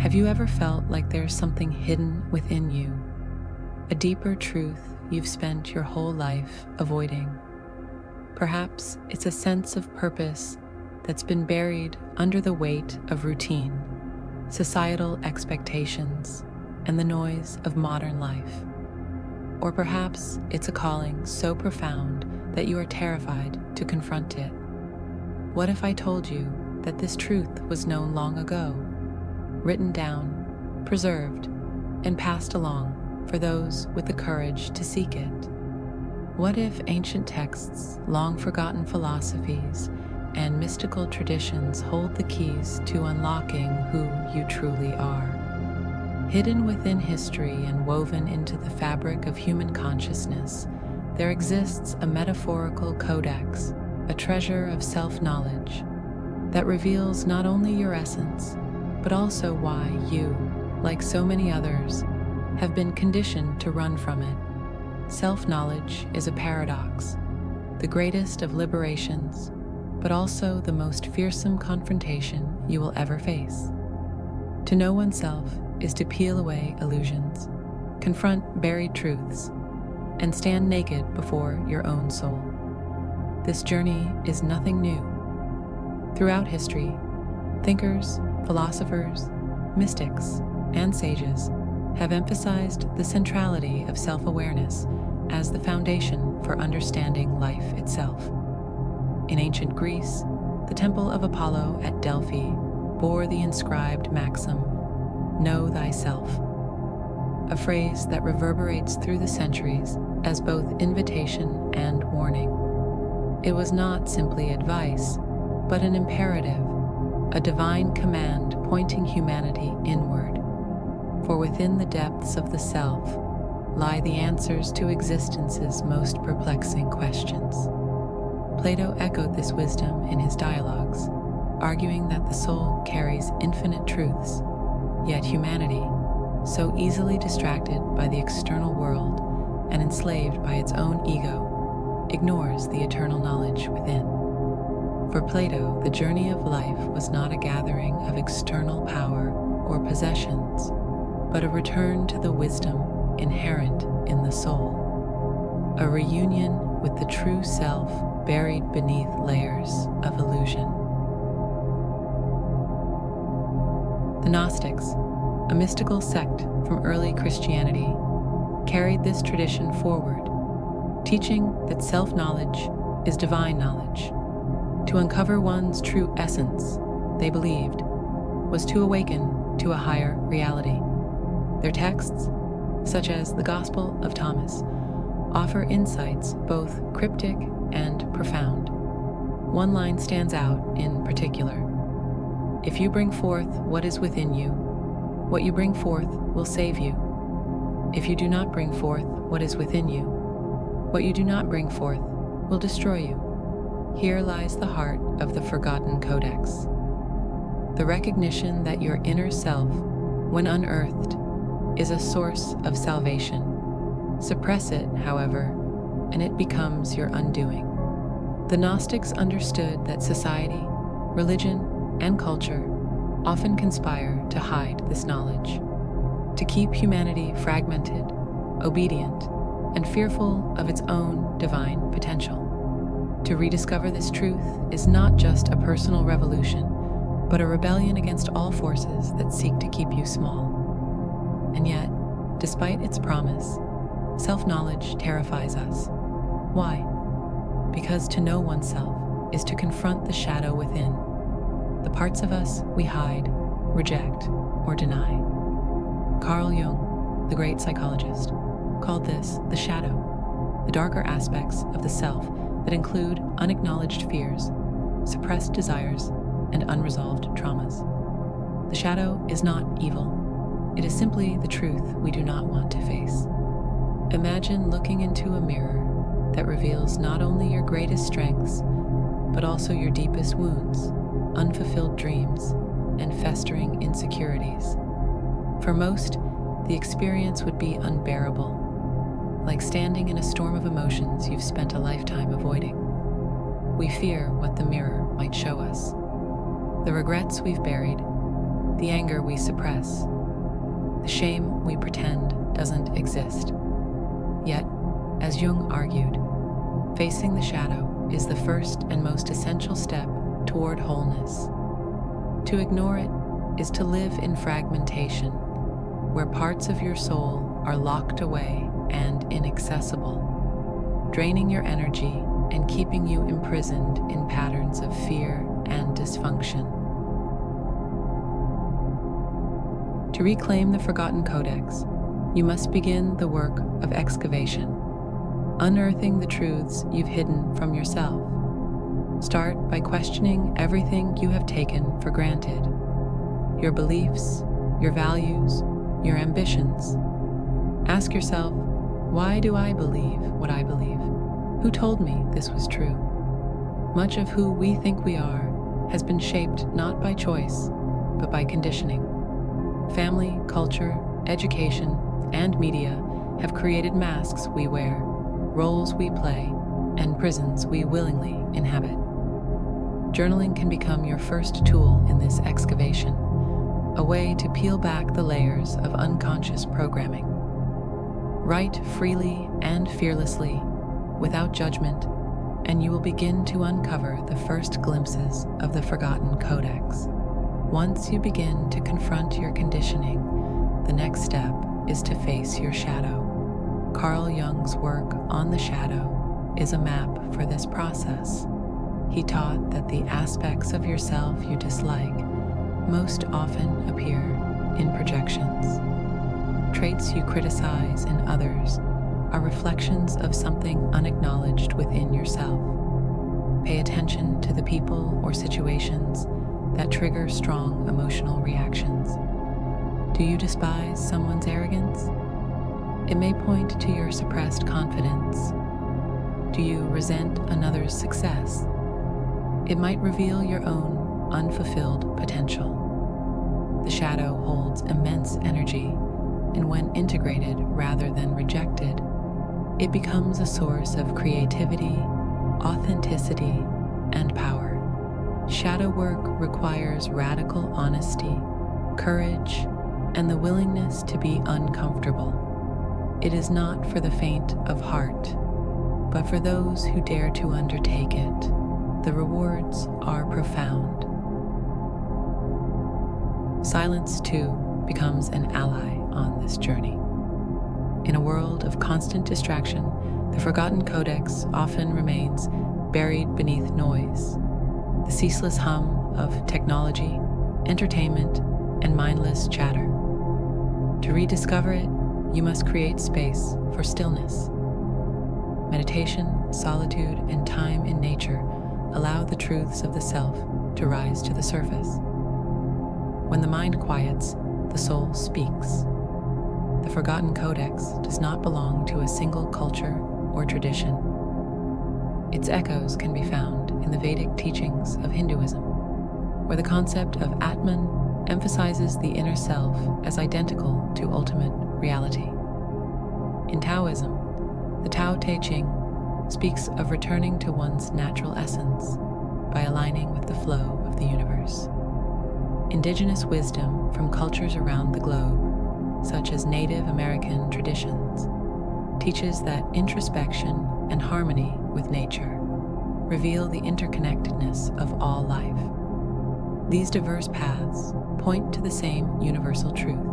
Have you ever felt like there's something hidden within you, a deeper truth you've spent your whole life avoiding? Perhaps it's a sense of purpose that's been buried under the weight of routine, societal expectations, and the noise of modern life. Or perhaps it's a calling so profound that you are terrified to confront it. What if I told you that this truth was known long ago, written down, preserved, and passed along for those with the courage to seek it? What if ancient texts, long-forgotten philosophies, and mystical traditions hold the keys to unlocking who you truly are? Hidden within history and woven into the fabric of human consciousness, there exists a metaphorical codex, a treasure of self-knowledge that reveals not only your essence, but also why you, like so many others, have been conditioned to run from it. Self-knowledge is a paradox, the greatest of liberations, but also the most fearsome confrontation you will ever face. To know oneself is to peel away illusions, confront buried truths, and stand naked before your own soul. This journey is nothing new. Throughout history, thinkers, philosophers, mystics, and sages have emphasized the centrality of self-awareness as the foundation for understanding life itself. In ancient Greece, the Temple of Apollo at Delphi bore the inscribed maxim, "Know thyself," a phrase that reverberates through the centuries as both invitation and warning. It was not simply advice, but an imperative, a divine command pointing humanity inward. For within the depths of the self lie the answers to existence's most perplexing questions. Plato echoed this wisdom in his dialogues, arguing that the soul carries infinite truths, yet humanity, so easily distracted by the external world and enslaved by its own ego, ignores the eternal knowledge within. For Plato, the journey of life was not a gathering of external power or possessions, but a return to the wisdom inherent in the soul, a reunion with the true self buried beneath layers of illusion. The Gnostics, a mystical sect from early Christianity, carried this tradition forward, teaching that self-knowledge is divine knowledge. To uncover one's true essence, they believed, was to awaken to a higher reality. Their texts, such as the Gospel of Thomas, offer insights both cryptic and profound. One line stands out in particular. If you bring forth what is within you, what you bring forth will save you. If you do not bring forth what is within you, what you do not bring forth will destroy you. Here lies the heart of the Forgotten Codex. The recognition that your inner self, when unearthed, is a source of salvation. Suppress it, however, and it becomes your undoing. The Gnostics understood that society, religion, and culture often conspire to hide this knowledge, to keep humanity fragmented, obedient, and fearful of its own divine potential. To rediscover this truth is not just a personal revolution, but a rebellion against all forces that seek to keep you small. And yet, despite its promise, self-knowledge terrifies us. Why? Because to know oneself is to confront the shadow within, the parts of us we hide, reject, or deny. Carl Jung, the great psychologist, called this the shadow, the darker aspects of the self that include unacknowledged fears, suppressed desires, and unresolved traumas. The shadow is not evil. It is simply the truth we do not want to face. Imagine looking into a mirror that reveals not only your greatest strengths, but also your deepest wounds, unfulfilled dreams, and festering insecurities. For most, the experience would be unbearable, like standing in a storm of emotions you've spent a lifetime avoiding. We fear what the mirror might show us, the regrets we've buried, the anger we suppress, the shame we pretend doesn't exist. Yet, as Jung argued, facing the shadow is the first and most essential step toward wholeness. To ignore it is to live in fragmentation, where parts of your soul are locked away and inaccessible, draining your energy and keeping you imprisoned in patterns of fear and dysfunction. To reclaim the Forgotten Codex, you must begin the work of excavation, unearthing the truths you've hidden from yourself. Start by questioning everything you have taken for granted: your beliefs, your values, your ambitions. Ask yourself, why do I believe what I believe? Who told me this was true? Much of who we think we are has been shaped not by choice, but by conditioning. Family, culture, education, and media have created masks we wear, roles we play, and prisons we willingly inhabit. Journaling can become your first tool in this excavation, a way to peel back the layers of unconscious programming. Write freely and fearlessly, without judgment, and you will begin to uncover the first glimpses of the Forgotten Codex. Once you begin to confront your conditioning, the next step is to face your shadow. Carl Jung's work on the shadow is a map for this process. He taught that the aspects of yourself you dislike most often appear in projections. Traits you criticize in others are reflections of something unacknowledged within yourself. Pay attention to the people or situations that trigger strong emotional reactions. Do you despise someone's arrogance? It may point to your suppressed confidence. Do you resent another's success? It might reveal your own unfulfilled potential. The shadow holds immense energy, and when integrated rather than rejected, it becomes a source of creativity, authenticity, and power. Shadow work requires radical honesty, courage, and the willingness to be uncomfortable. It is not for the faint of heart, but for those who dare to undertake it. The rewards are profound. Silence, too, becomes an ally on this journey. In a world of constant distraction, the Forgotten Codex often remains buried beneath noise, the ceaseless hum of technology, entertainment, and mindless chatter. To rediscover it, you must create space for stillness. Meditation, solitude, and time in nature allow the truths of the self to rise to the surface. When the mind quiets, the soul speaks. The Forgotten Codex does not belong to a single culture or tradition. Its echoes can be found in the Vedic teachings of Hinduism, where the concept of Atman emphasizes the inner self as identical to ultimate reality. In Taoism, the Tao Te Ching speaks of returning to one's natural essence by aligning with the flow of the universe. Indigenous wisdom from cultures around the globe, such as Native American traditions, teaches that introspection and harmony with nature reveal the interconnectedness of all life. These diverse paths point to the same universal truth,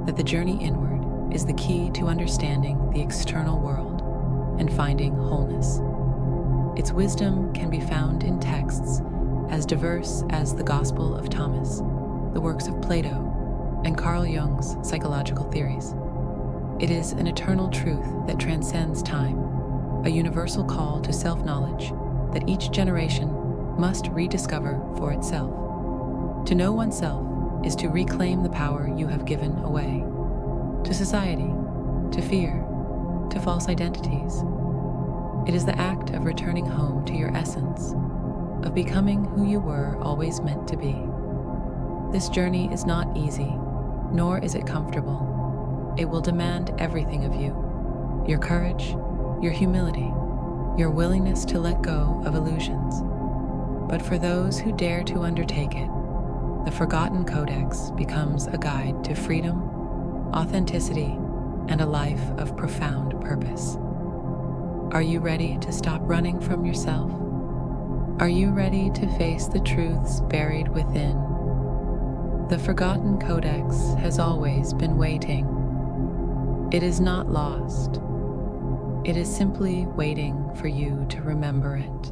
that the journey inward is the key to understanding the external world and finding wholeness. Its wisdom can be found in texts as diverse as the Gospel of Thomas, the works of Plato, and Carl Jung's psychological theories. It is an eternal truth that transcends time, a universal call to self-knowledge that each generation must rediscover for itself. To know oneself is to reclaim the power you have given away, to society, to fear, to false identities. It is the act of returning home to your essence, of becoming who you were always meant to be. This journey is not easy, nor is it comfortable. It will demand everything of you: your courage, your humility, your willingness to let go of illusions. But for those who dare to undertake it, the Forgotten Codex becomes a guide to freedom, authenticity, and a life of profound purpose. Are you ready to stop running from yourself? Are you ready to face the truths buried within? The Forgotten Codex has always been waiting. It is not lost. It is simply waiting for you to remember it.